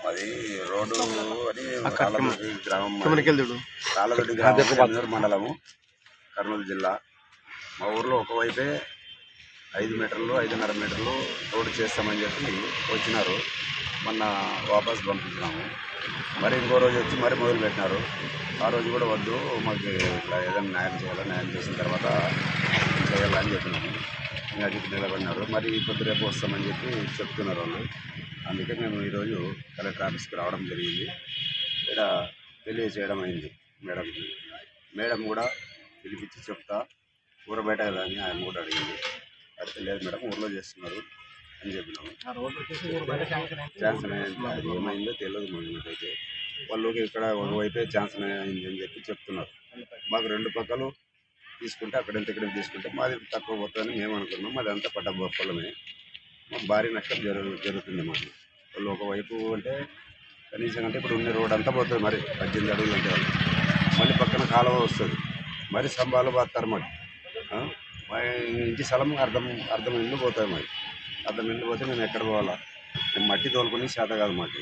అది రోడ్డు అని రాళ్ళదొడ్డి గ్రామం, రాళ్ళదొడ్డి గ్రామం మండలము, కర్నూలు జిల్లా. మా ఊర్లో ఒకవైపే 5 మీటర్లు 5.5 మీటర్లు రోడ్డు చేస్తామని చెప్పి వచ్చినారు. మొన్న వాపస్ పంపించినాము. మరి ఇంకో రోజు వచ్చి మరి మొదలు పెట్టినారు. ఆ రోజు కూడా వద్దు, మాకు ఇట్లా ఏదైనా న్యాయం చేయాలి, న్యాయం చేసిన తర్వాత చేయాలని చెప్పినాము. ఇంకా అది నిలబడినారు. మరి ఇప్పుడు రేపు వస్తామని చెప్పి చెప్తున్నారు వాళ్ళు. అందుకే మేము ఈరోజు కలెక్టర్ ఆఫీస్కి రావడం జరిగింది. ఇక్కడ తెలియజేయడం అయింది మేడంకి. మేడం కూడా పిలిపించి చెప్తా, ఊర బయట కదా అని ఆయన కూడా అడిగింది. అయితే లేదు మేడం, ఊర్లో చేస్తున్నారు అని చెప్పినాము. శాంక్షన్ అయింది, అది ఏమైందో తెలియదు మాకైతే. వాళ్ళకి ఇక్కడ ఒకవైపే శాంక్షన్ అయింది అని చెప్పి చెప్తున్నారు. మాకు 2 పక్కలు తీసుకుంటే అక్కడంత ఇక్కడ తీసుకుంటే మాది తక్కువ పోతుందని మేము అనుకున్నాం. మాది అంతా పడ్డ పొలమే. మాకు భారీ నష్టం జరుగుతుంది మాకు. వాళ్ళు ఒకవైపు అంటే కనీసం అంటే ఇప్పుడు ఉన్న రోడ్ అంతా పోతుంది, మరి 18 అడుగులు అంటే మళ్ళీ పక్కన కాలువ వస్తుంది, మరి స్తంభాలు పోతారు. మాకు మా ఇంటి స్థలం అర్ధం ఇల్లు పోతాయి. మరి అర్ధం ఇల్లు పోతే మేము ఎక్కడ పోవాలా? మేము మట్టి తోలుకొని చేత కాదు మాకు.